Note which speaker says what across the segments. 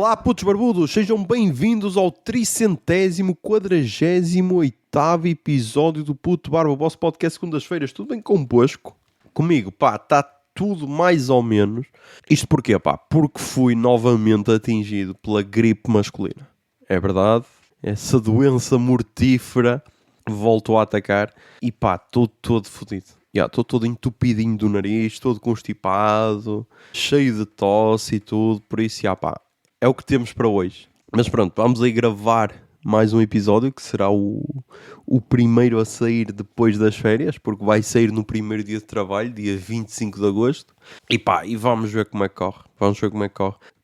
Speaker 1: Olá, putos barbudos, sejam bem-vindos ao 348º episódio do Puto Barba, o vosso podcast segundas-feiras. Tudo bem convosco? Comigo, pá, está tudo mais ou menos. Isto porquê, pá? Porque fui novamente atingido pela gripe masculina. É verdade, essa doença mortífera voltou a atacar e pá, estou todo fodido. Estou todo entupidinho do nariz, todo constipado, cheio de tosse e tudo, por isso, pá, é o que temos para hoje. Mas pronto, vamos aí gravar mais um episódio, que será o primeiro a sair depois das férias, porque vai sair no primeiro dia de trabalho, dia 25 de agosto. E pá, e vamos ver como é que corre.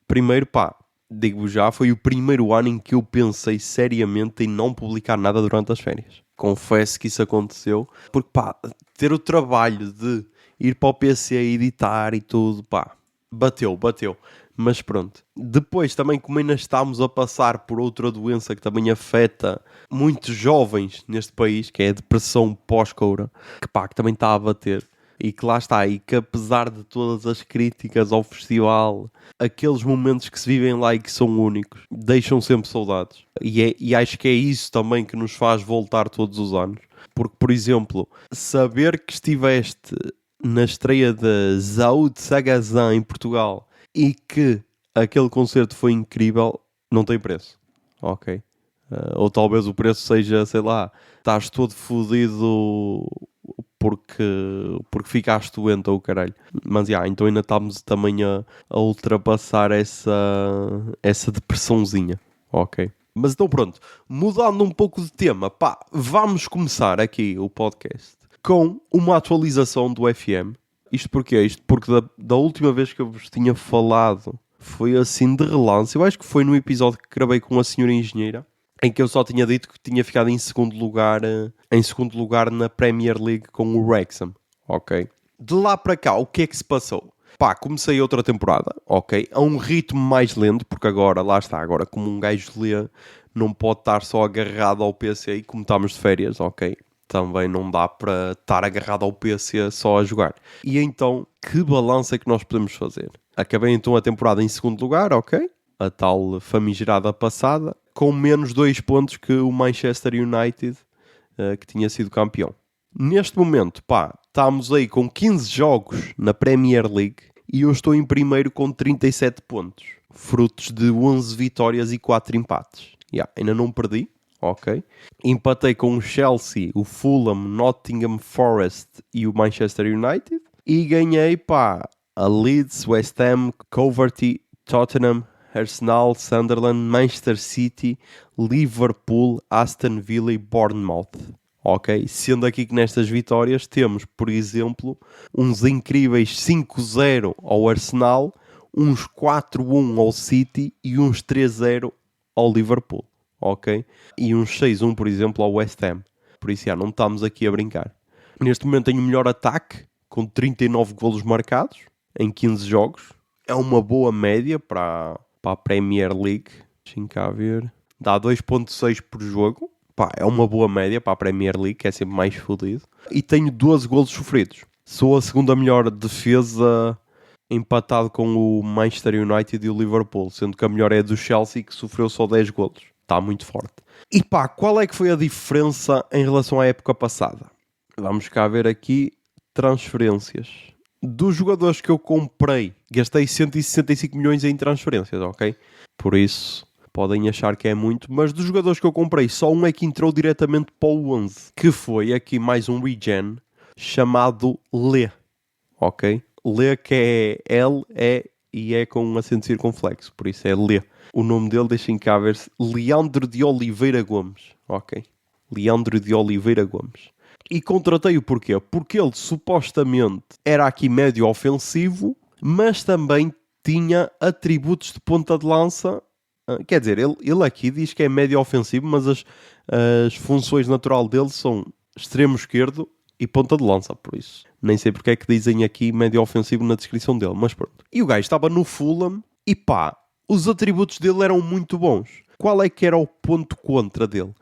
Speaker 1: Primeiro, pá, digo já, foi o primeiro ano em que eu pensei seriamente em não publicar nada durante as férias. Confesso que isso aconteceu, porque pá, ter o trabalho de ir para o PC editar e tudo, pá, bateu. Mas pronto. Depois também, como ainda estamos a passar por outra doença que também afeta muitos jovens neste país, que é a depressão pós-coura, que pá, que também está a bater. E que lá está, e que apesar de todas as críticas ao festival, aqueles momentos que se vivem lá e que são únicos, deixam sempre saudades. E acho que é isso também que nos faz voltar todos os anos. Porque, por exemplo, saber que estiveste na estreia da Zaud Sagazan em Portugal e que aquele concerto foi incrível, não tem preço. Ok? Ou talvez o preço seja, sei lá, estás todo fodido porque ficaste doente ou caralho. Mas então ainda estamos também a ultrapassar essa depressãozinha. Ok? Mas então pronto, mudando um pouco de tema, pá, vamos começar aqui o podcast com uma atualização do FM. Isto porquê? Isto porque da última vez que eu vos tinha falado foi assim de relance. Eu acho que foi no episódio que gravei com a senhora engenheira, em que eu só tinha dito que tinha ficado em segundo lugar na Premier League com o Wrexham. Ok? De lá para cá, o que é que se passou? Pá, comecei outra temporada, ok? A um ritmo mais lento, porque agora, lá está, agora como um gajo lê, não pode estar só agarrado ao PC e como estamos de férias, ok? Também não dá para estar agarrado ao PC só a jogar. E então, que balanço é que nós podemos fazer? Acabei então a temporada em segundo lugar, ok? A tal famigerada passada, com menos 2 pontos que o Manchester United, que tinha sido campeão. Neste momento, pá, estamos aí com 15 jogos na Premier League e eu estou em primeiro com 37 pontos. Frutos de 11 vitórias e 4 empates. Ainda não perdi, ok? Empatei com o Chelsea, o Fulham, Nottingham Forest e o Manchester United. E ganhei, pá, a Leeds, West Ham, Coventry, Tottenham, Arsenal, Sunderland, Manchester City, Liverpool, Aston Villa e Bournemouth. Ok? Sendo aqui que nestas vitórias temos, por exemplo, uns incríveis 5-0 ao Arsenal, uns 4-1 ao City e uns 3-0 ao Liverpool. Ok? E uns 6-1, por exemplo, ao West Ham. Por isso, não estamos aqui a brincar. Neste momento tenho o melhor ataque, com 39 golos marcados em 15 jogos. É uma boa média para a Premier League. Deixem cá ver. Dá 2.6 por jogo. Pá, é uma boa média para a Premier League, que é sempre mais fodido. E tenho 12 golos sofridos. Sou a segunda melhor defesa, empatado com o Manchester United e o Liverpool, sendo que a melhor é a do Chelsea, que sofreu só 10 golos. Está muito forte. E pá, qual é que foi a diferença em relação à época passada? Vamos cá ver aqui transferências. Dos jogadores que eu comprei, gastei 165 milhões em transferências, ok? Por isso, podem achar que é muito, mas dos jogadores que eu comprei, só um é que entrou diretamente para o 11, que foi aqui mais um regen, chamado Lê, ok? Lê, que é L, E e é com um acento circunflexo, por isso é Lê. O nome dele, deixem cá ver-se, Leandro de Oliveira Gomes, ok? Leandro de Oliveira Gomes. E contratei-o porquê? Porque ele supostamente era aqui médio ofensivo, mas também tinha atributos de ponta de lança. Quer dizer, ele aqui diz que é médio ofensivo, mas as funções natural dele são extremo esquerdo e ponta de lança, por isso. Nem sei porque é que dizem aqui médio ofensivo na descrição dele, mas pronto. E o gajo estava no Fulham e pá, os atributos dele eram muito bons. Qual é que era o ponto contra dele?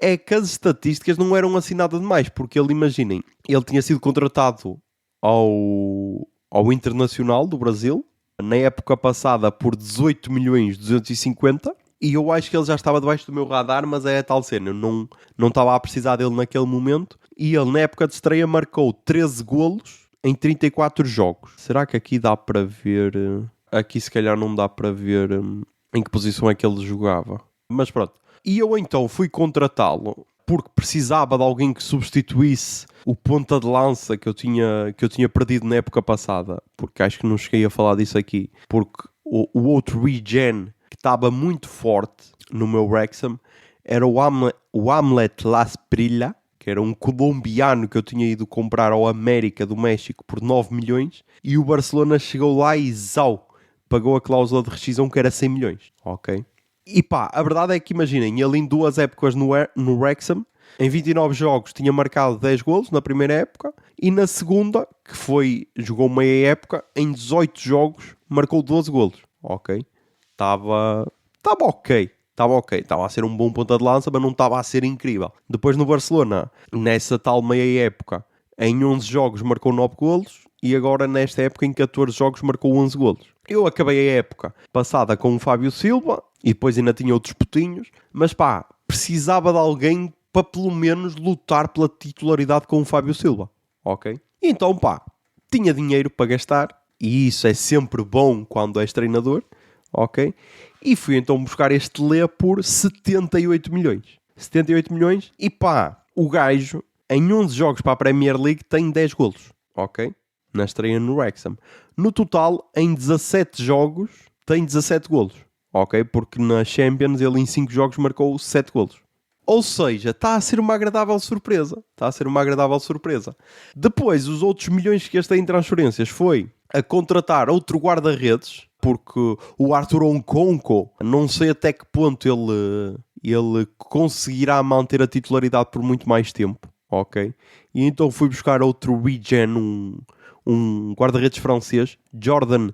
Speaker 1: É que as estatísticas não eram assim nada demais, porque ele, imaginem, ele tinha sido contratado ao Internacional do Brasil, na época passada por 18 milhões 250 e eu acho que ele já estava debaixo do meu radar, mas é a tal cena, eu não estava a precisar dele naquele momento e ele na época de estreia marcou 13 golos em 34 jogos. Será que aqui dá para ver? Aqui se calhar não dá para ver em que posição é que ele jogava. Mas pronto. E eu então fui contratá-lo porque precisava de alguém que substituísse o ponta de lança que eu tinha perdido na época passada. Porque acho que não cheguei a falar disso aqui. Porque o outro regen que estava muito forte no meu Wrexham era o Hamlet Las Prilla, que era um colombiano que eu tinha ido comprar ao América do México por 9 milhões. E o Barcelona chegou lá e pagou a cláusula de rescisão que era 100 milhões. Ok? E pá, a verdade é que imaginem, ele em 2 épocas no Wrexham, em 29 jogos tinha marcado 10 golos na primeira época e na segunda, que jogou meia época, em 18 jogos marcou 12 golos. Ok? Estava ok. Estava a ser um bom ponta de lança, mas não estava a ser incrível. Depois no Barcelona, nessa tal meia época, em 11 jogos marcou 9 golos e agora nesta época em 14 jogos marcou 11 golos. Eu acabei a época passada com o Fábio Silva e depois ainda tinha outros putinhos, mas pá, precisava de alguém para pelo menos lutar pela titularidade com o Fábio Silva, ok? Então pá, tinha dinheiro para gastar e isso é sempre bom quando és treinador, ok? E fui então buscar este Lê por 78 milhões. 78 milhões e pá, o gajo em 11 jogos para a Premier League tem 10 golos, ok? Na estreia no Wrexham. No total, em 17 jogos, tem 17 golos. Ok? Porque na Champions ele em 5 jogos marcou 7 golos. Ou seja, está a ser uma agradável surpresa. Depois, os outros milhões que este tem em transferências foi a contratar outro guarda-redes, porque o Arthur Onkonko, não sei até que ponto ele conseguirá manter a titularidade por muito mais tempo. Ok? E então fui buscar outro regen, um guarda-redes francês, Jordan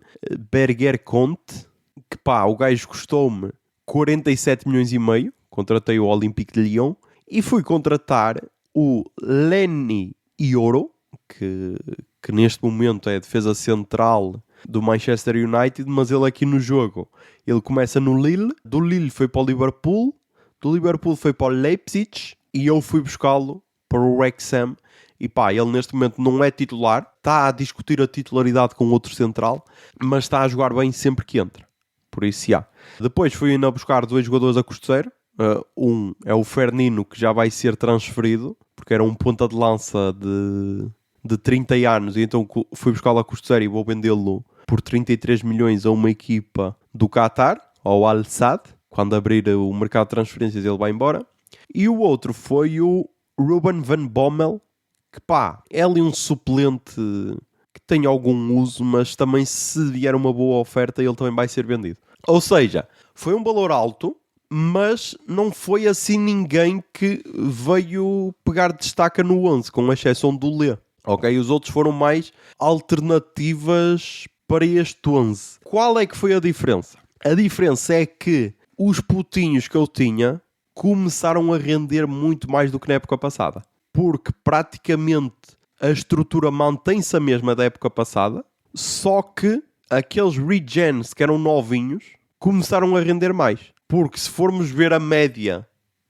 Speaker 1: Berger-Conte, que pá, o gajo custou-me 47 milhões e meio, contratei o Olympique de Lyon, e fui contratar o Lenny Yoro, que neste momento é a defesa central do Manchester United, mas ele aqui no jogo, ele começa no Lille, do Lille foi para o Liverpool, do Liverpool foi para o Leipzig, e eu fui buscá-lo para o Wrexham. E pá, ele neste momento não é titular, está a discutir a titularidade com outro central, mas está a jogar bem sempre que entra. Por isso, já. Depois fui ainda buscar 2 jogadores a custo zero. Um é o Fernino, que já vai ser transferido, porque era um ponta de lança de 30 anos, e então fui buscá-lo a custo zero e vou vendê-lo por 33 milhões a uma equipa do Qatar, ao Al Sadd. Quando abrir o mercado de transferências ele vai embora. E o outro foi o Ruben Van Bommel, que pá, é ali um suplente que tem algum uso, mas também se vier uma boa oferta ele também vai ser vendido. Ou seja, foi um valor alto, mas não foi assim ninguém que veio pegar destaca no 11, com exceção do Lê. Ok? Os outros foram mais alternativas para este 11. Qual é que foi a diferença? A diferença é que os putinhos que eu tinha começaram a render muito mais do que na época passada. Porque praticamente a estrutura mantém-se a mesma da época passada, só que aqueles regens que eram novinhos começaram a render mais. Porque se formos ver a média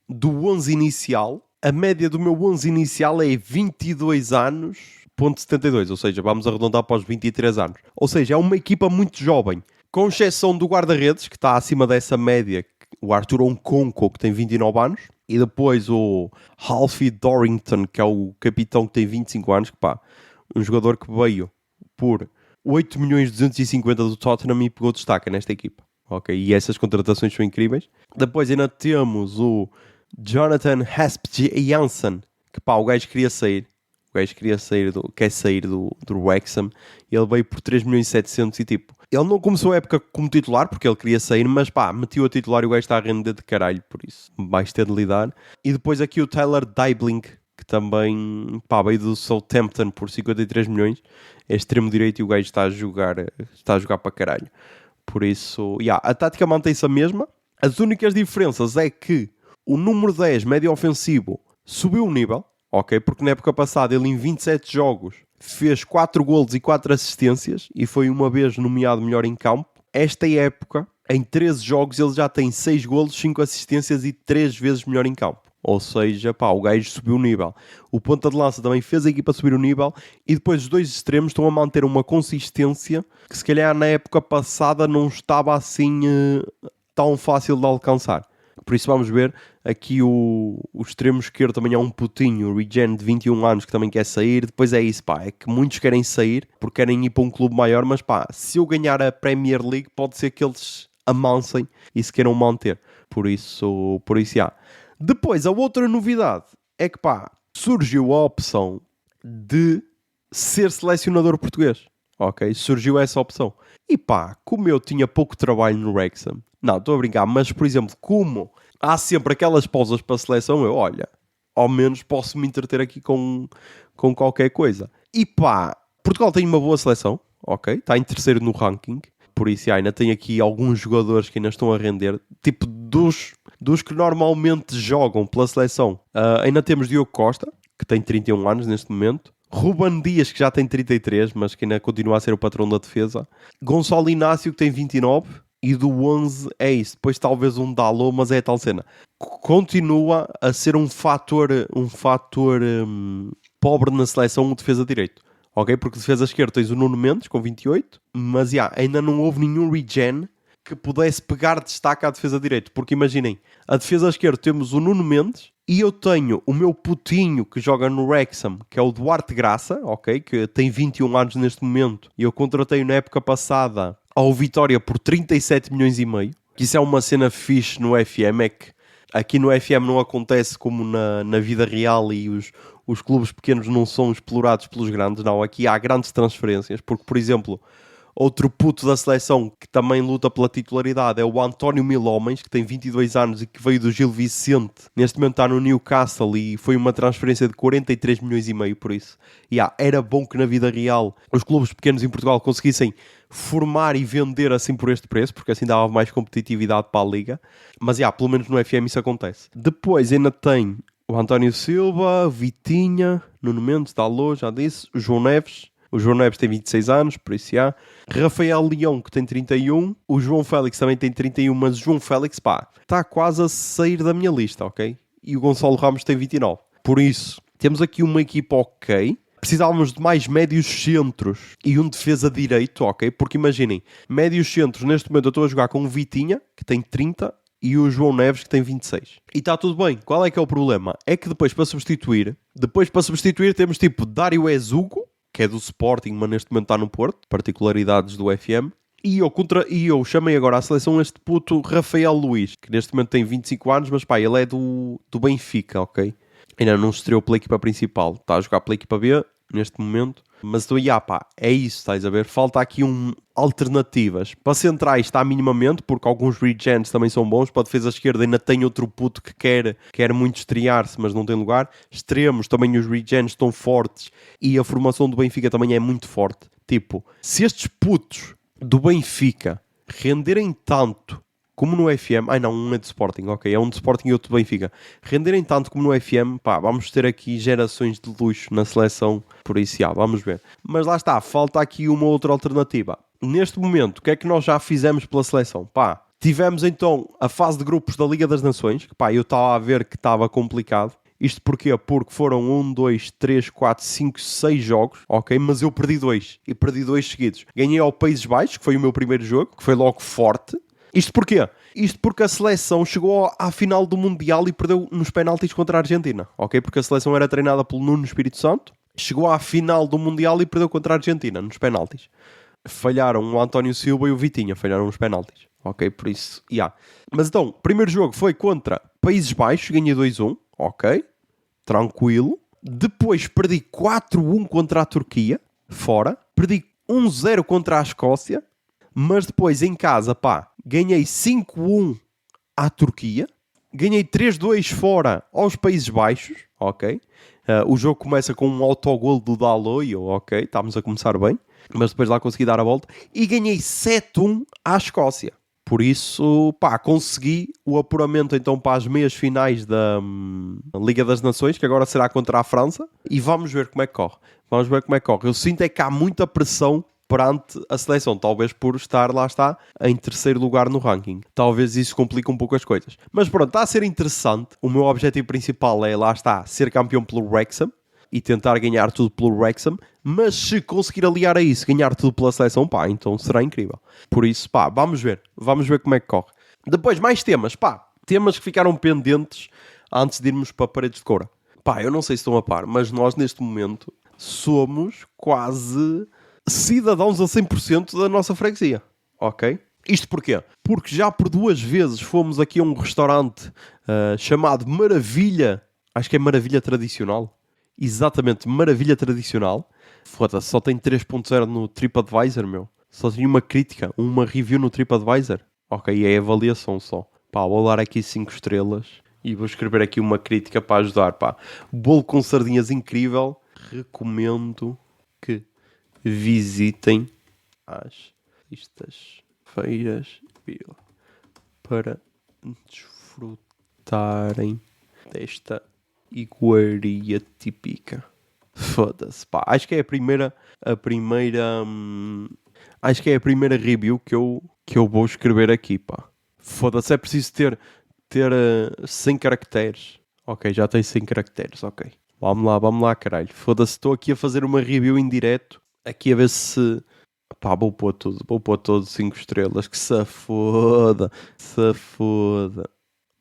Speaker 1: do 11 inicial, a média do meu 11 inicial é 22 anos, ponto 72, ou seja, vamos arredondar para os 23 anos. Ou seja, é uma equipa muito jovem, com exceção do guarda-redes, que está acima dessa média, o Arthur Onkonko, que tem 29 anos, e depois o Alfie Dorrington, que é o capitão que tem 25 anos, que pá, um jogador que veio por 8 milhões 250 do Tottenham e pegou destaque nesta equipa. Ok, e essas contratações são incríveis. Depois ainda temos o Jonathan Hasp Janssen, que pá, o gajo queria sair. O gajo quer sair do Wrexham. Ele veio por 3 milhões e 700 e tipo, ele não começou a época como titular porque ele queria sair, mas pá, meteu a titular e o gajo está a render de caralho, por isso vais ter de lidar. E depois aqui o Tyler Dibling, que também pá, veio do Southampton por 53 milhões, é extremo direito e o gajo está a jogar para caralho. Por isso, a tática mantém-se a mesma. As únicas diferenças é que o número 10, médio ofensivo, subiu o nível, ok? Porque na época passada ele em 27 jogos fez 4 golos e 4 assistências e foi uma vez nomeado melhor em campo. Esta época, em 13 jogos, ele já tem 6 golos, 5 assistências e 3 vezes melhor em campo. Ou seja, pá, o gajo subiu o nível. O ponta de lança também fez a equipa subir o nível e depois os dois extremos estão a manter uma consistência que se calhar na época passada não estava assim tão fácil de alcançar. Por isso vamos ver aqui o extremo esquerdo também é um putinho, o Regen de 21 anos que também quer sair. Depois é isso, pá, é que muitos querem sair porque querem ir para um clube maior, mas pá, se eu ganhar a Premier League pode ser que eles amansem e se queiram manter. Por isso já. Depois, a outra novidade é que, pá, surgiu a opção de ser selecionador português. Ok? Surgiu essa opção. E pá, como eu tinha pouco trabalho no Wrexham, não, estou a brincar, mas, por exemplo, como há sempre aquelas pausas para a seleção, eu, olha, ao menos posso me entreter aqui com qualquer coisa. E pá, Portugal tem uma boa seleção, ok? Está em terceiro no ranking. Por isso, ainda tem aqui alguns jogadores que ainda estão a render. Tipo, dos que normalmente jogam pela seleção. Ainda temos Diogo Costa, que tem 31 anos neste momento. Ruben Dias, que já tem 33, mas que ainda continua a ser o patrão da defesa. Gonçalo Inácio, que tem 29. E do 11 é isso. Depois talvez um Dalot, mas é a tal cena. Continua a ser um fator pobre na seleção, o defesa direito. Ok? Porque defesa esquerda tens o Nuno Mendes, com 28. Mas, ainda não houve nenhum regen que pudesse pegar destaque à defesa direita. Porque imaginem, a defesa esquerda temos o Nuno Mendes e eu tenho o meu putinho que joga no Wrexham, que é o Duarte Graça, ok? Que tem 21 anos neste momento. E eu contratei na época passada ao Vitória por 37 milhões e meio. Que isso é uma cena fixe no FM, é que aqui no FM não acontece como na vida real e os clubes pequenos não são explorados pelos grandes. Não, aqui há grandes transferências, porque, por exemplo, outro puto da seleção que também luta pela titularidade é o António Milhomens, que tem 22 anos e que veio do Gil Vicente. Neste momento está no Newcastle e foi uma transferência de 43 milhões e meio, por isso. Era bom que na vida real os clubes pequenos em Portugal conseguissem formar e vender assim por este preço, porque assim dava mais competitividade para a liga. Mas, pelo menos no FM isso acontece. Depois ainda tem o António Silva, Vitinha, Nuno Mendes, Dalot, já disse, o João Neves. O João Neves tem 26 anos, por isso Rafael Leão, que tem 31. O João Félix também tem 31, mas o João Félix, está quase a sair da minha lista, ok? E o Gonçalo Ramos tem 29. Por isso, temos aqui uma equipa ok. Precisávamos de mais médios centros e um defesa direito, ok? Porque imaginem, médios centros, neste momento eu estou a jogar com o Vitinha, que tem 30, e o João Neves, que tem 26. E está tudo bem. Qual é que é o problema? É que depois para substituir temos tipo Dário Ezugo, que é do Sporting, mas neste momento está no Porto, particularidades do FM. E eu chamei agora à seleção este puto Rafael Luís, que neste momento tem 25 anos, mas ele é do Benfica, ok? Ainda não se estreou pela equipa principal, está a jogar pela equipa B neste momento. Mas então, é isso, estás a ver? Falta aqui alternativas. Para centrais está minimamente, porque alguns regens também são bons. Para a defesa esquerda ainda tem outro puto que quer muito estrear-se, mas não tem lugar. Extremos, também os regens estão fortes. E a formação do Benfica também é muito forte. Tipo, se estes putos do Benfica renderem tanto como no FM... um é de Sporting, ok. É um de Sporting e outro do Benfica. Renderem tanto como no FM, vamos ter aqui gerações de luxo na seleção. Por isso, vamos ver. Mas lá está, falta aqui uma outra alternativa. Neste momento, o que é que nós já fizemos pela seleção? Tivemos então a fase de grupos da Liga das Nações, que eu estava a ver que estava complicado. Isto porquê? Porque foram 1, 2, 3, 4, 5, 6 jogos, ok? Mas eu perdi 2. E perdi 2 seguidos. Ganhei ao Países Baixos, que foi o meu primeiro jogo, que foi logo forte. Isto porquê? Isto porque a seleção chegou à final do Mundial e perdeu nos penaltis contra a Argentina, ok? Porque a seleção era treinada pelo Nuno Espírito Santo, chegou à final do Mundial e perdeu contra a Argentina nos penaltis. Falharam o António Silva e o Vitinha, falharam os penaltis, ok? Por isso, Mas então, o primeiro jogo foi contra Países Baixos, ganhei 2-1, ok? Tranquilo. Depois perdi 4-1 contra a Turquia, fora. Perdi 1-0 contra a Escócia. Mas depois, em casa, ganhei 5-1 à Turquia. Ganhei 3-2 fora aos Países Baixos, ok? O jogo começa com um autogol do Dalot e eu, ok, estamos a começar bem. Mas depois lá consegui dar a volta. E ganhei 7-1 à Escócia. Por isso, pá, consegui o apuramento então para as meias finais da Liga das Nações, que agora será contra a França, e vamos ver como é que corre. Vamos ver como é que corre. Eu sinto é que há muita pressão perante a seleção, talvez por estar, lá está, em terceiro lugar no ranking. Talvez isso complique um pouco as coisas. Mas pronto, está a ser interessante. O meu objetivo principal é, lá está, ser campeão pelo Wrexham e tentar ganhar tudo pelo Wrexham, mas se conseguir aliar a isso, ganhar tudo pela seleção, pá, então será incrível. Por isso, pá, vamos ver como é que corre. Depois, mais temas, pá, temas que ficaram pendentes antes de irmos para Paredes de Coura. Pá, eu não sei se estão a par, mas nós neste momento somos quase cidadãos a 100% da nossa freguesia, ok? Isto porquê? Porque já por 2 vezes fomos aqui a um restaurante chamado Maravilha, acho que é Maravilha Tradicional. Exatamente, Maravilha Tradicional. Foda-se, só tem 3.0 no TripAdvisor, meu. Só tem uma crítica, uma review no TripAdvisor. Ok, é avaliação só. Pá, vou dar aqui 5 estrelas e vou escrever aqui uma crítica para ajudar, pá. Bolo com sardinhas incrível. Recomendo que visitem as sextas-feiras para desfrutarem desta iguaria típica. Foda-se, pá. Acho que é a primeira acho que é a primeira review que eu vou escrever aqui, pá. Foda-se, é preciso ter 100 caracteres. Ok, já tem 100 caracteres, ok. Vamos lá, caralho. Foda-se, estou aqui a fazer uma review em direto. Aqui a ver se... Pá, vou pôr tudo 5 estrelas. Que se foda.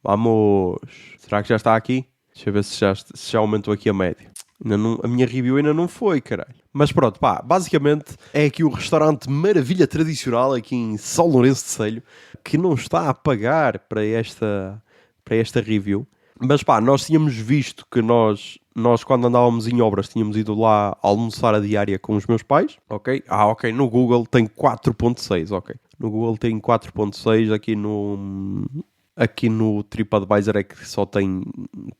Speaker 1: Vamos. Será que já está aqui? Deixa eu ver se já aumentou aqui a média. A minha review ainda não foi, caralho. Mas pronto, pá, basicamente é aqui o restaurante Maravilha Tradicional aqui em São Lourenço de Selho, que não está a pagar para esta review. Mas pá, nós tínhamos visto que nós quando andávamos em obras tínhamos ido lá almoçar a diária com os meus pais, ok? Ok, no Google tem 4.6, ok. No Google tem 4.6, aqui no TripAdvisor é que só tem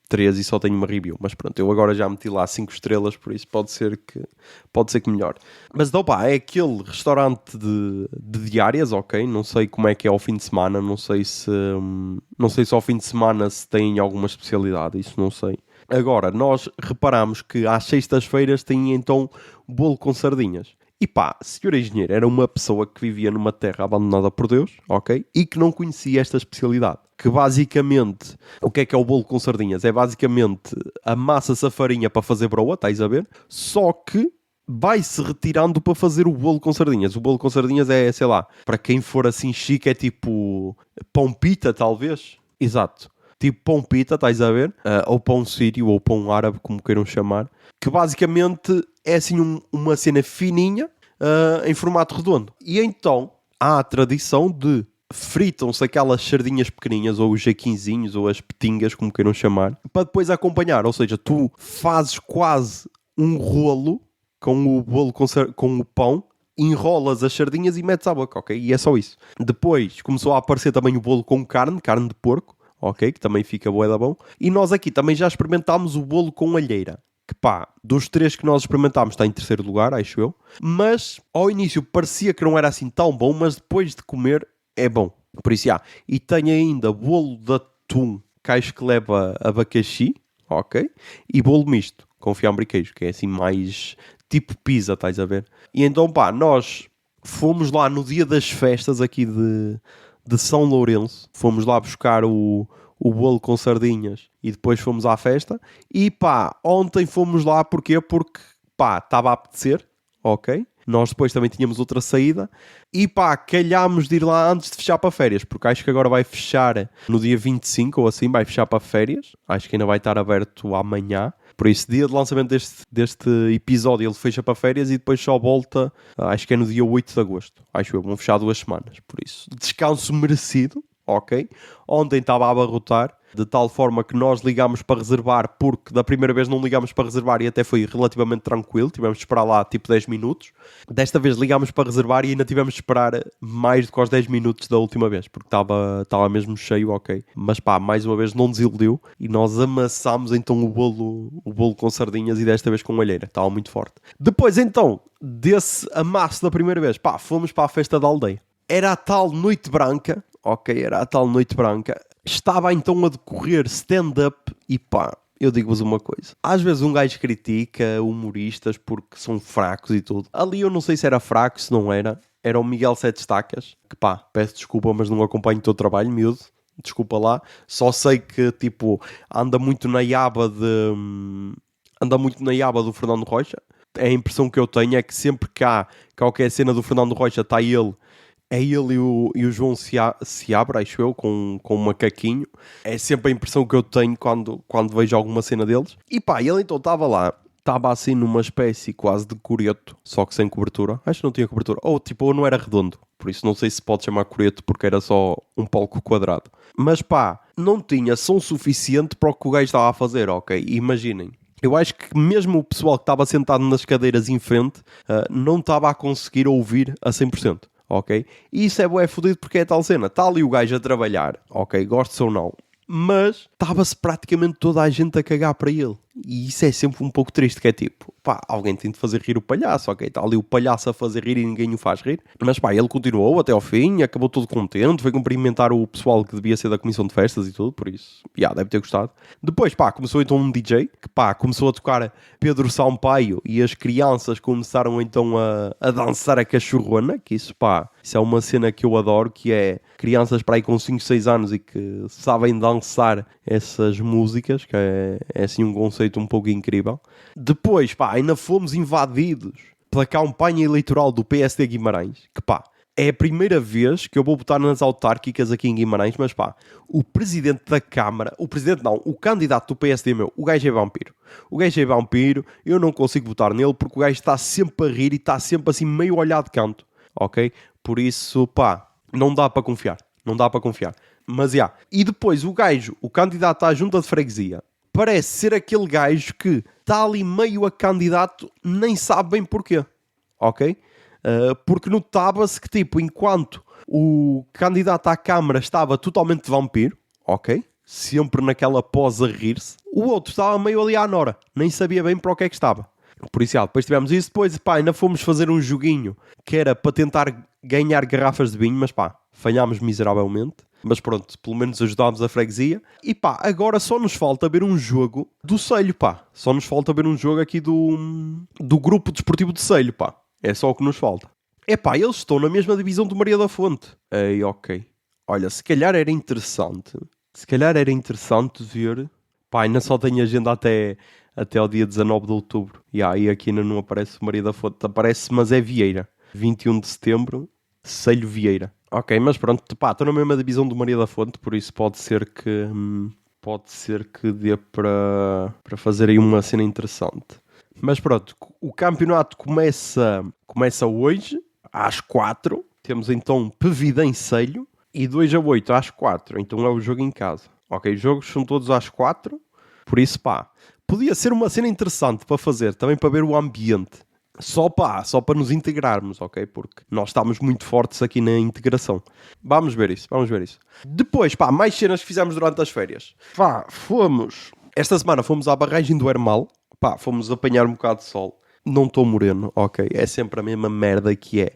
Speaker 1: 3 e só tem uma review. Mas pronto, eu agora já meti lá 5 estrelas, por isso pode ser que melhore. Mas então pá, é aquele restaurante de diárias, ok? Não sei como é que é ao fim de semana, não sei se ao fim de semana se tem alguma especialidade, isso não sei. Agora, nós reparamos que às sextas-feiras tem então bolo com sardinhas. E pá, senhor engenheiro, era uma pessoa que vivia numa terra abandonada por Deus, ok? E que não conhecia esta especialidade. Que basicamente, o que é o bolo com sardinhas? É basicamente amassa-se a farinha para fazer broa, estás a ver? Só que vai-se retirando para fazer o bolo com sardinhas. O bolo com sardinhas é, sei lá, para quem for assim chique, é tipo pão pita, talvez. Exato. Tipo pão pita, estás a ver? Ou pão sírio, ou pão árabe, como queiram chamar. Que basicamente é assim uma cena fininha, em formato redondo. E então há a tradição de fritam-se aquelas sardinhas pequeninhas, ou os jaquinzinhos, ou as petingas, como queiram chamar, para depois acompanhar. Ou seja, tu fazes quase um rolo com o bolo com o pão, enrolas as sardinhas e metes à boca, ok? E é só isso. Depois começou a aparecer também o bolo com carne de porco, ok? Que também fica bué da bom. E nós aqui também já experimentámos o bolo com alheira. Que pá, dos 3 que nós experimentámos está em terceiro lugar, acho eu. Mas ao início parecia que não era assim tão bom, mas depois de comer é bom. Por isso, e tem ainda bolo de atum, que acho que leva abacaxi, ok? E bolo misto, com fiambre e queijo, que é assim mais tipo pizza, estás a ver? E então pá, nós fomos lá no dia das festas aqui de São Lourenço. Fomos lá buscar o bolo com sardinhas e depois fomos à festa. E pá, ontem fomos lá, porquê? Porque pá, estava a apetecer, ok? Nós depois também tínhamos outra saída e pá, calhámos de ir lá antes de fechar para férias, porque acho que agora vai fechar no dia 25 ou assim, vai fechar para férias. Acho que ainda vai estar aberto amanhã. Por isso, dia de lançamento deste episódio, ele fecha para férias e depois só volta, acho que é no dia 8 de agosto. Acho que vão fechar 2 semanas. Por isso, descanso merecido, ok? Ontem estava a abarrotar, de tal forma que nós ligámos para reservar, porque da primeira vez não ligámos para reservar e até foi relativamente tranquilo, tivemos de esperar lá tipo 10 minutos. Desta vez ligámos para reservar e ainda tivemos de esperar mais do que os 10 minutos da última vez, porque estava mesmo cheio, ok. Mas pá, mais uma vez não desiludiu e nós amassámos então o bolo com sardinhas e desta vez com alheira, estava muito forte. Depois então, desse amasso da primeira vez, pá, fomos para a festa da aldeia. Era a tal noite branca, ok? Era a tal Noite Branca. Estava então a decorrer stand-up e pá, eu digo-vos uma coisa. Às vezes um gajo critica humoristas porque são fracos e tudo. Ali eu não sei se era fraco, se não era. Era o Miguel Sete Estacas, que pá, peço desculpa, mas não acompanho o teu trabalho, miúdo. Desculpa lá. Só sei que, tipo, anda muito na aba do Fernando Rocha. A impressão que eu tenho é que sempre que há qualquer cena do Fernando Rocha, está ele. É ele e o João Seabra, acho eu, com um macaquinho. É sempre a impressão que eu tenho quando vejo alguma cena deles. E pá, ele então estava lá. Estava assim numa espécie quase de coreto, só que sem cobertura. Acho que não tinha cobertura. Ou não era redondo. Por isso não sei se pode chamar coreto porque era só um palco quadrado. Mas pá, não tinha som suficiente para o que o gajo estava a fazer, ok? Imaginem. Eu acho que mesmo o pessoal que estava sentado nas cadeiras em frente não estava a conseguir ouvir a 100%. Ok? E isso é bué fodido porque é tal cena. Está ali o gajo a trabalhar, ok? Gosto ou não. Mas estava-se praticamente toda a gente a cagar para ele. E isso é sempre um pouco triste, que é tipo, pá, alguém tem de fazer rir o palhaço, ok? Está ali o palhaço a fazer rir e ninguém o faz rir. Mas pá, ele continuou até ao fim, acabou todo contente, foi cumprimentar o pessoal que devia ser da comissão de festas e tudo, por isso, deve ter gostado. Depois, pá, começou então um DJ, que pá, começou a tocar Pedro Sampaio e as crianças começaram então a dançar a cachorrona, que isso, pá, isso é uma cena que eu adoro, que é crianças para aí com 5, 6 anos e que sabem dançar essas músicas, que é assim um conceito um pouco incrível. Depois, pá, ainda fomos invadidos pela campanha eleitoral do PSD Guimarães, que pá, é a primeira vez que eu vou votar nas autárquicas aqui em Guimarães, mas pá, o presidente da Câmara, o candidato do PSD o gajo é vampiro. O gajo é vampiro, eu não consigo votar nele porque o gajo está sempre a rir e está sempre assim meio olhado de canto, ok? Por isso, pá, não dá para confiar. Não dá para confiar. Mas, E depois o gajo, o candidato à junta de freguesia, parece ser aquele gajo que está ali meio a candidato, nem sabe bem porquê. Ok? Porque notava-se que, tipo, enquanto o candidato à Câmara estava totalmente vampiro, ok? Sempre naquela pose a rir-se, o outro estava meio ali à nora. Nem sabia bem para o que é que estava. Policial. Depois tivemos isso, depois pá, ainda fomos fazer um joguinho que era para tentar ganhar garrafas de vinho, mas pá, falhámos miseravelmente. Mas pronto, pelo menos ajudámos a freguesia. E pá, agora só nos falta ver um jogo do Selho, pá. Só nos falta ver um jogo aqui do grupo desportivo de Selho, pá. É só o que nos falta. É pá, eles estão na mesma divisão do Maria da Fonte. Ei, ok. Olha, se calhar era interessante ver. Pá, ainda só tenho agenda até ao dia 19 de outubro. E aí aqui ainda não aparece Maria da Fonte. Aparece, mas é Vieira. 21 de setembro, Selho Vieira. Ok, mas pronto, pá, estou na mesma divisão do Maria da Fonte, por isso pode ser que dê para fazer aí uma cena interessante. Mas pronto, o campeonato começa hoje, às 4. Temos então Pevidem Selho e 2-8 às 4. Então é o jogo em casa. Ok, os jogos são todos às 4. Por isso, pá, podia ser uma cena interessante para fazer, também para ver o ambiente. Só para nos integrarmos, ok? Porque nós estamos muito fortes aqui na integração. Vamos ver isso. Depois, pá, mais cenas que fizemos durante as férias. Pá, esta semana fomos à barragem do Hermal. Pá, fomos apanhar um bocado de sol. Não estou moreno, ok? É sempre a mesma merda que é.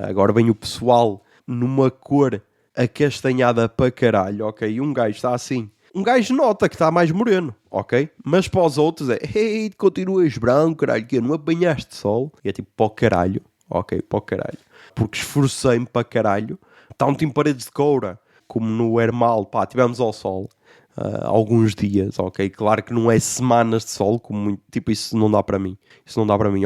Speaker 1: Agora vem o pessoal numa cor acastanhada para caralho, ok? E um gajo está assim. Um gajo nota que está mais moreno, ok? Mas para os outros é, hey, continuas branco, caralho, que não apanhaste sol. E é tipo, para o caralho, ok? Para o caralho. Porque esforcei-me para caralho. Tanto em paredes de coura, como no Hermal, pá, tivemos ao sol. Alguns dias, ok? Claro que não é semanas de sol, como muito, tipo, isso não dá para mim.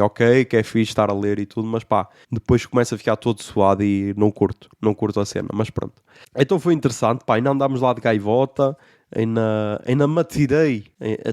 Speaker 1: Ok? Que é fixe estar a ler e tudo, mas pá, depois começa a ficar todo suado e não curto a cena, mas pronto. Então foi interessante, pá, ainda andámos lá de gaivota, ainda me atirei,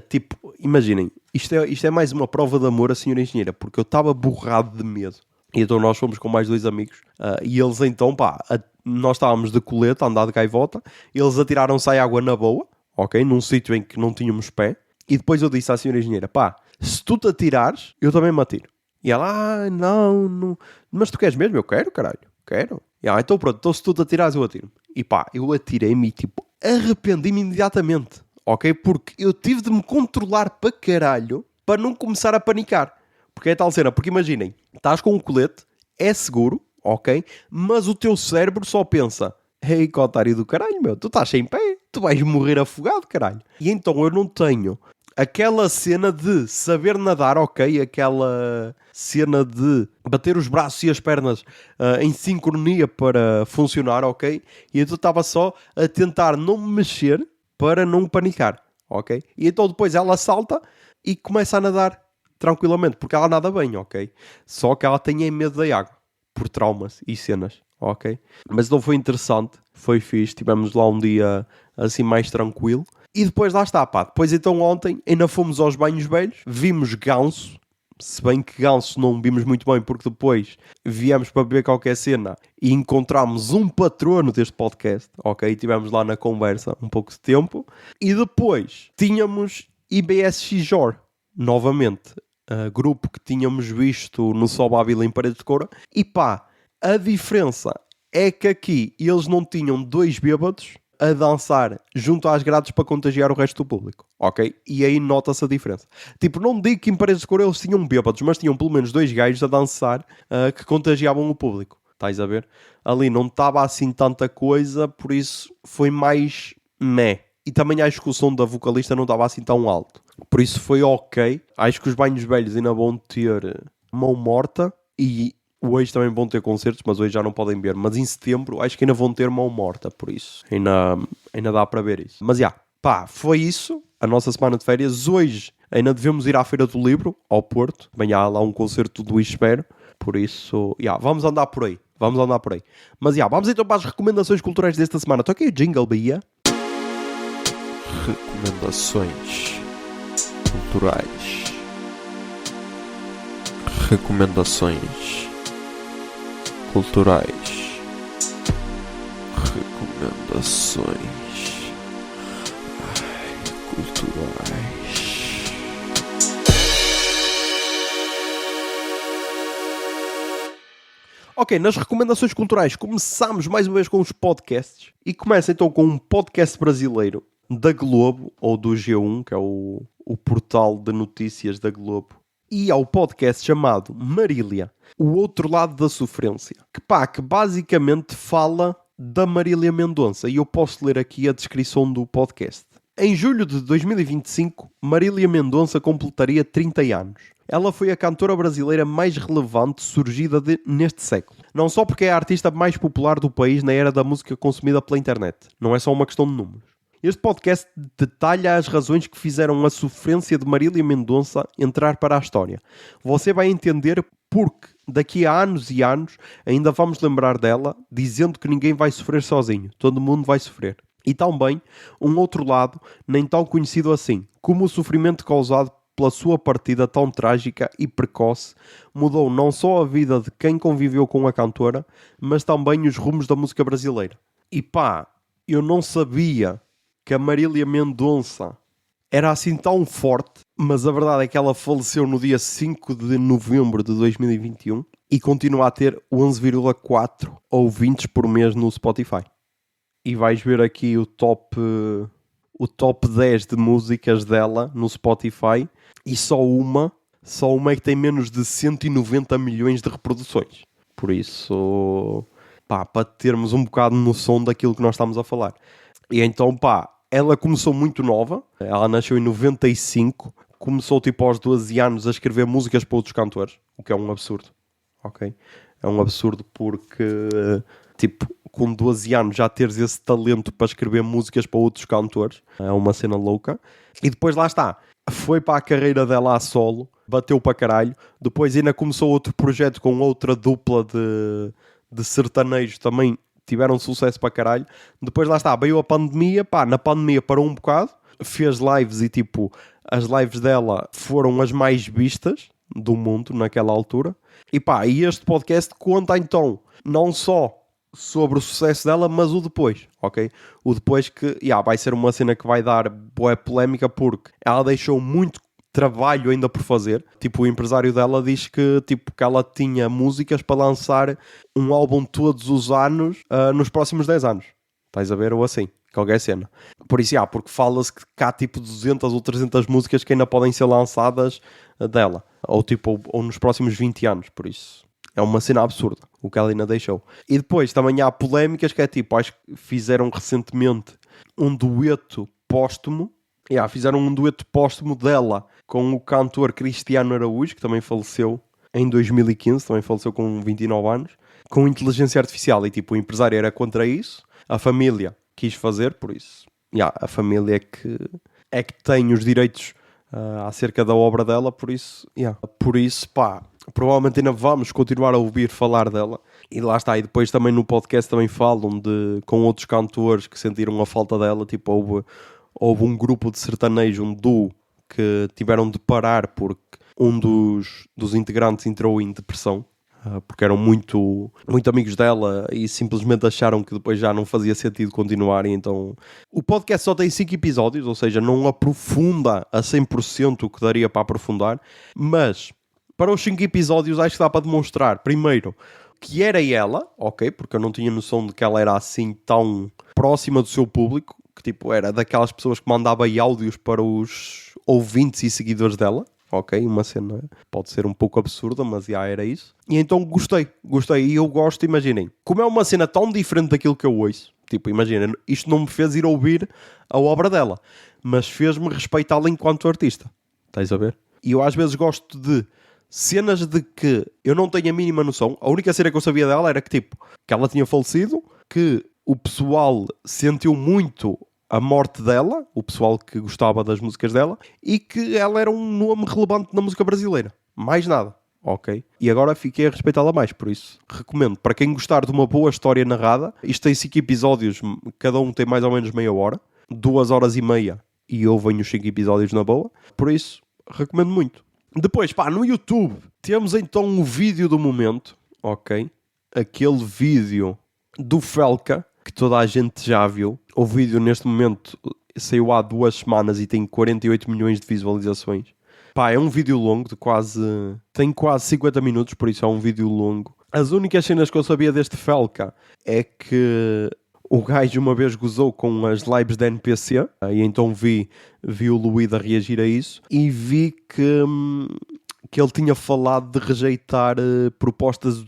Speaker 1: tipo, imaginem, isto é mais uma prova de amor a senhora engenheira, porque eu estava borrado de medo. E então nós fomos com mais 2 amigos, e eles então, pá, nós estávamos de colete a andar de gaivota, eles atiraram-se à água na boa, ok? Num sítio em que não tínhamos pé. E depois eu disse à senhora engenheira, pá, se tu te atirares, eu também me atiro. E ela, não. Mas tu queres mesmo? Eu quero, caralho. Quero. E ela, então pronto, então se tu te atirares, eu atiro-me. E pá, eu atirei-me e tipo, arrependi-me imediatamente. Ok? Porque eu tive de me controlar para caralho para não começar a panicar. Porque é tal cena, porque imaginem, estás com um colete, é seguro, ok? Mas o teu cérebro só pensa, Ei, que otário do caralho, meu. Tu estás sem pé. Tu vais morrer afogado, caralho. E então eu não tenho aquela cena de saber nadar, ok? Aquela cena de bater os braços e as pernas em sincronia para funcionar, ok? E então estava só a tentar não me mexer para não panicar, ok? E então depois ela salta e começa a nadar tranquilamente, porque ela nada bem, ok? Só que ela tem medo da água, por traumas e cenas, ok? Mas não foi interessante, foi fixe, tivemos lá um dia assim mais tranquilo. E depois lá está, pá. Depois então ontem ainda fomos aos banhos velhos, vimos ganso, se bem que ganso não vimos muito bem, porque depois viemos para beber qualquer cena e encontramos um patrono deste podcast, ok? Tivemos lá na conversa um pouco de tempo. E depois tínhamos IBSXJOR, novamente, grupo que tínhamos visto no Sol Bábil em Paredes de Coura. E pá, a diferença é que aqui eles não tinham dois bêbados a dançar junto às grades para contagiar o resto do público, ok? E aí nota-se a diferença. Tipo, não digo que em Paredes de Coura eles tinham bêbados, mas tinham pelo menos dois gajos a dançar que contagiavam o público. Estás a ver? Ali não estava assim tanta coisa, por isso foi mais meh. E também acho que o som da vocalista não estava assim tão alto. Por isso foi ok. Acho que os banhos velhos ainda vão ter mão morta e hoje também vão ter concertos, mas hoje já não podem ver. Mas em setembro acho que ainda vão ter mão morta, por isso ainda dá para ver isso. Mas pá, foi isso, a nossa semana de férias. Hoje ainda devemos ir à Feira do Livro, ao Porto. Também há lá um concerto do Espero. Por isso, vamos andar por aí. Vamos andar por aí. Mas vamos então para as recomendações culturais desta semana. Estou aqui o jingle, Bia. Recomendações culturais. Recomendações culturais. Recomendações culturais. Ok, nas recomendações culturais começamos mais uma vez com os podcasts. E começa então com um podcast brasileiro da Globo, ou do G1, que é o portal de notícias da Globo. E há o podcast chamado Marília, o outro lado da sofrência, que basicamente fala da Marília Mendonça. E eu posso ler aqui a descrição do podcast. Em julho de 2025, Marília Mendonça completaria 30 anos. Ela foi a cantora brasileira mais relevante surgida neste século. Não só porque é a artista mais popular do país na era da música consumida pela internet. Não é só uma questão de números. Este podcast detalha as razões que fizeram a sofrência de Marília Mendonça entrar para a história. Você vai entender porque daqui a anos e anos ainda vamos lembrar dela, dizendo que ninguém vai sofrer sozinho, todo mundo vai sofrer. E também um outro lado, nem tão conhecido assim, como o sofrimento causado pela sua partida tão trágica e precoce, mudou não só a vida de quem conviveu com a cantora, mas também os rumos da música brasileira. E eu não sabia que a Marília Mendonça era assim tão forte, mas a verdade é que ela faleceu no dia 5 de novembro de 2021 e continua a ter 11,4 ouvintes por mês no Spotify. E vais ver aqui o top 10 de músicas dela no Spotify e só uma é que tem menos de 190 milhões de reproduções. Por isso, para termos um bocado noção daquilo que nós estamos a falar. E então, ela começou muito nova, ela nasceu em 95, começou tipo aos 12 anos a escrever músicas para outros cantores, o que é um absurdo, ok? É um absurdo porque, tipo, com 12 anos já teres esse talento para escrever músicas para outros cantores, é uma cena louca. E depois lá está, foi para a carreira dela a solo, bateu para caralho, depois ainda começou outro projeto com outra dupla de sertanejos também, tiveram sucesso para caralho. Depois lá está, veio a pandemia, na pandemia parou um bocado, fez lives e tipo, as lives dela foram as mais vistas do mundo naquela altura. E este podcast conta então, não só sobre o sucesso dela, mas o depois, ok? O depois que, vai ser uma cena que vai dar boa polémica porque ela deixou muito trabalho ainda por fazer. Tipo, o empresário dela diz que, tipo, que ela tinha músicas para lançar um álbum todos os anos nos próximos 10 anos. Estás a ver? Ou assim, qualquer cena. Por isso, porque fala-se que há tipo 200 ou 300 músicas que ainda podem ser lançadas dela. Ou nos próximos 20 anos, por isso. É uma cena absurda, o que ela ainda deixou. E depois também há polémicas que é tipo, acho que fizeram recentemente um dueto póstumo. Fizeram um dueto póstumo dela com o cantor Cristiano Araújo, que também faleceu em 2015, também faleceu com 29 anos, com inteligência artificial. E tipo, o empresário era contra isso, a família quis fazer, por isso. A família é que tem os direitos acerca da obra dela, por isso, pá, provavelmente ainda vamos continuar a ouvir falar dela. E lá está, e depois também no podcast também falam com outros cantores que sentiram a falta dela, tipo, houve um grupo de sertanejo, um duo, que tiveram de parar porque um dos integrantes entrou em depressão, porque eram muito, muito amigos dela e simplesmente acharam que depois já não fazia sentido continuar. E então o podcast só tem 5 episódios, ou seja, não aprofunda a 100% o que daria para aprofundar, mas para os 5 episódios acho que dá para demonstrar, primeiro, que era ela, ok, porque eu não tinha noção de que ela era assim tão próxima do seu público, que tipo era daquelas pessoas que mandava áudios para os ouvintes e seguidores dela. Ok, uma cena pode ser um pouco absurda, mas já era isso. E então gostei. E eu gosto, imaginem. Como é uma cena tão diferente daquilo que eu ouço, tipo, imaginem, isto não me fez ir ouvir a obra dela, mas fez-me respeitá-la enquanto artista. Estás a ver? E eu às vezes gosto de cenas de que eu não tenho a mínima noção. A única cena que eu sabia dela era que, tipo, que ela tinha falecido, que o pessoal sentiu muito a morte dela, o pessoal que gostava das músicas dela, e que ela era um nome relevante na música brasileira. Mais nada, ok? E agora fiquei a respeitá-la mais, por isso recomendo. Para quem gostar de uma boa história narrada, isto tem 5 episódios, cada um tem mais ou menos meia hora, 2 horas e meia, e ouvem os 5 episódios na boa, por isso recomendo muito. Depois, pá, no YouTube, temos então um vídeo do momento, ok? Aquele vídeo do Felca, que toda a gente já viu. O vídeo neste momento saiu há 2 semanas e tem 48 milhões de visualizações. Pá, é um vídeo longo de tem quase 50 minutos, por isso é um vídeo longo. As únicas cenas que eu sabia deste Felca é que o gajo uma vez gozou com as lives da NPC, e então vi o Luída reagir a isso, e vi que ele tinha falado de rejeitar propostas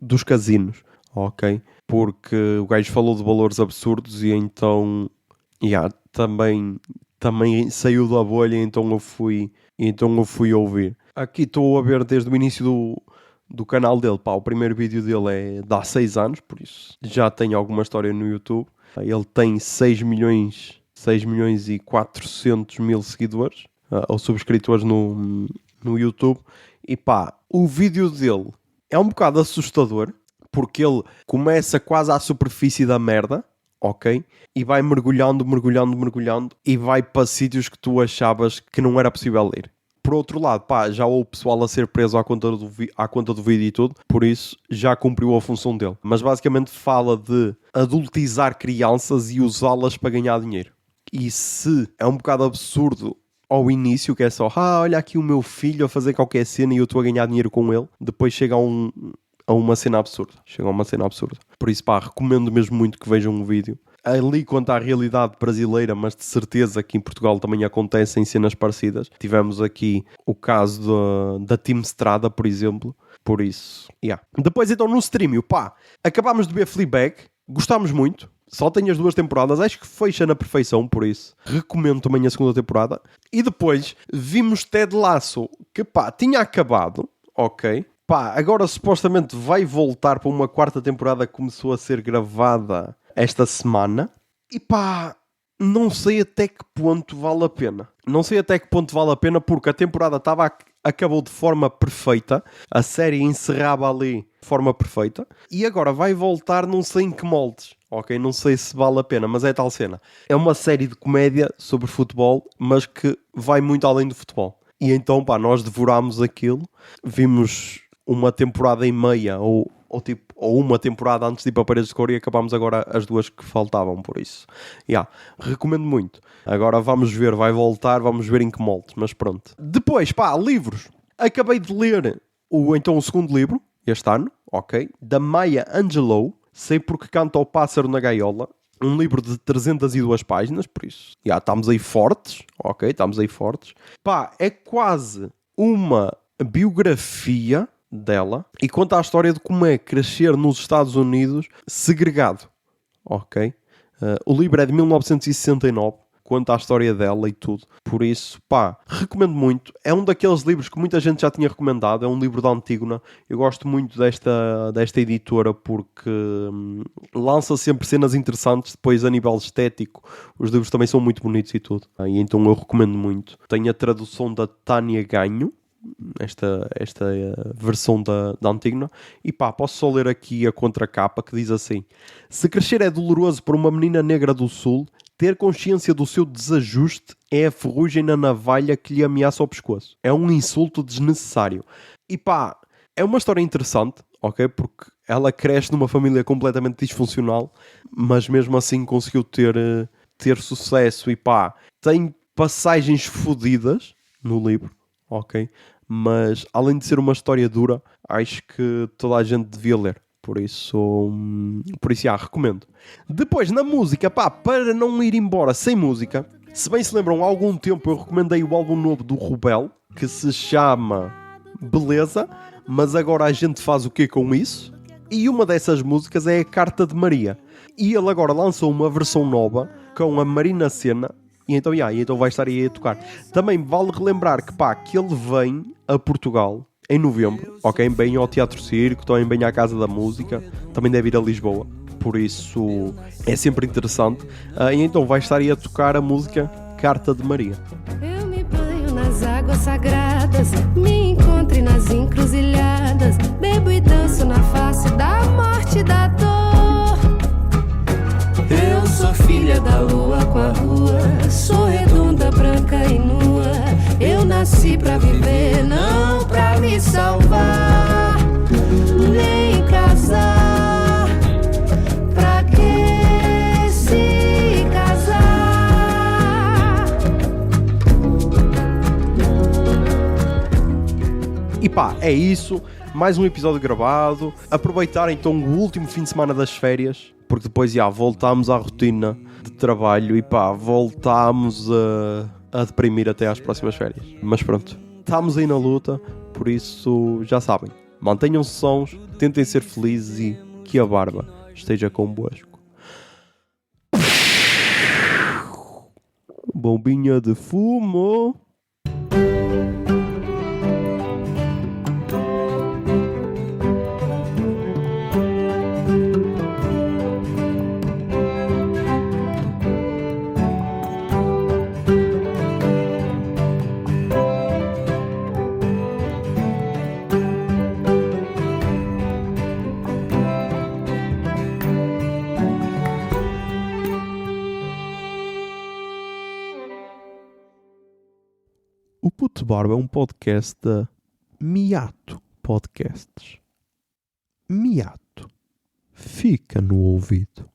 Speaker 1: dos casinos, ok? Porque o gajo falou de valores absurdos e então também saiu da bolha, então eu fui ouvir. Aqui estou a ver desde o início do canal dele, pá, o primeiro vídeo dele é de há 6 anos, por isso já tem alguma história no YouTube. Ele tem 6 milhões e 400 mil seguidores, ou subscritores no YouTube. E pá, o vídeo dele é um bocado assustador, porque ele começa quase à superfície da merda, ok? E vai mergulhando, e vai para sítios que tu achavas que não era possível ir. Por outro lado, pá, já houve pessoal a ser preso à conta do vídeo e tudo, por isso já cumpriu a função dele. Mas basicamente fala de adultizar crianças e usá-las para ganhar dinheiro. E se é um bocado absurdo ao início, que é só, olha aqui o meu filho a fazer qualquer cena e eu estou a ganhar dinheiro com ele, depois chega a uma cena absurda. Por isso, pá, recomendo mesmo muito que vejam um vídeo. Ali conta a realidade brasileira, mas de certeza que em Portugal também acontecem cenas parecidas. Tivemos aqui o caso da Team Strada, por exemplo. Por isso, Depois então no streaming, pá, acabámos de ver Fleabag, gostámos muito. Só tem as 2 temporadas, acho que fecha na perfeição, por isso recomendo também a segunda temporada. E depois vimos Ted Lasso, que pá, tinha acabado, ok? Pá, agora supostamente vai voltar para uma 4ª temporada que começou a ser gravada esta semana. E pá, não sei até que ponto vale a pena. Porque a temporada acabou de forma perfeita. A série encerrava ali de forma perfeita. E agora vai voltar não sei em que moldes. Ok, não sei se vale a pena, mas é tal cena. É uma série de comédia sobre futebol, mas que vai muito além do futebol. E então, pá, nós devorámos aquilo. Vimos uma temporada e meia ou uma temporada antes de ir para Paredes de Cor e acabámos agora as 2 que faltavam, por isso. Recomendo muito. Agora vamos ver, vai voltar, vamos ver em que moldes, mas pronto. Depois, pá, livros. Acabei de ler o 2º livro, este ano, ok? Da Maya Angelou, Sei Porque Canta o Pássaro na Gaiola. Um livro de 302 páginas, por isso. Estamos aí fortes, ok? Pá, é quase uma biografia, dela e conta a história de como é crescer nos Estados Unidos segregado, ok? O livro é de 1969, conta a história dela e tudo. Por isso, recomendo muito. É um daqueles livros que muita gente já tinha recomendado. É um livro da Antígona. Eu gosto muito desta editora porque lança sempre cenas interessantes. Depois, a nível estético, os livros também são muito bonitos e tudo. E então eu recomendo muito. Tem a tradução da Tânia Ganho, esta versão da Antígona. E posso só ler aqui a contracapa que diz assim: se crescer é doloroso para uma menina negra do sul, ter consciência do seu desajuste é a ferrugem na navalha que lhe ameaça o pescoço. É um insulto desnecessário. E é uma história interessante, ok? Porque ela cresce numa família completamente disfuncional, mas mesmo assim conseguiu ter sucesso. E tem passagens fodidas no livro, ok? Mas além de ser uma história dura, acho que toda a gente devia ler. Por isso, recomendo. Depois, na música, para não ir embora sem música, se bem se lembram, há algum tempo eu recomendei o álbum novo do Rubel, que se chama Beleza, mas agora a gente faz o quê com isso? E uma dessas músicas é a Carta de Maria. E ele agora lançou uma versão nova com a Marina Sena, e então vai estar aí a tocar. Também vale relembrar que ele vem a Portugal em novembro, ok? Bem ao Teatro Circo, também bem à Casa da Música, também deve ir a Lisboa, por isso é sempre interessante. E então vai estar aí a tocar a música Carta de Maria.
Speaker 2: Eu me banho nas águas sagradas, me encontro nas encruzilhadas, bebo e danço na face da morte e da dor. Eu sou filha da lua com a rua, sou redonda, branca e nua. Eu nasci pra viver, não pra me salvar, nem casar. Pra que se casar?
Speaker 1: E é isso. Mais um episódio gravado. Aproveitar então o último fim de semana das férias, porque depois voltámos à rotina de trabalho e voltámos a deprimir até às próximas férias. Mas pronto, estamos aí na luta, por isso já sabem, mantenham-se sãos, tentem ser felizes e que a barba esteja convosco. Bombinha de fumo. O Puto Barba é um podcast da Miato Podcasts. Miato. Fica no ouvido.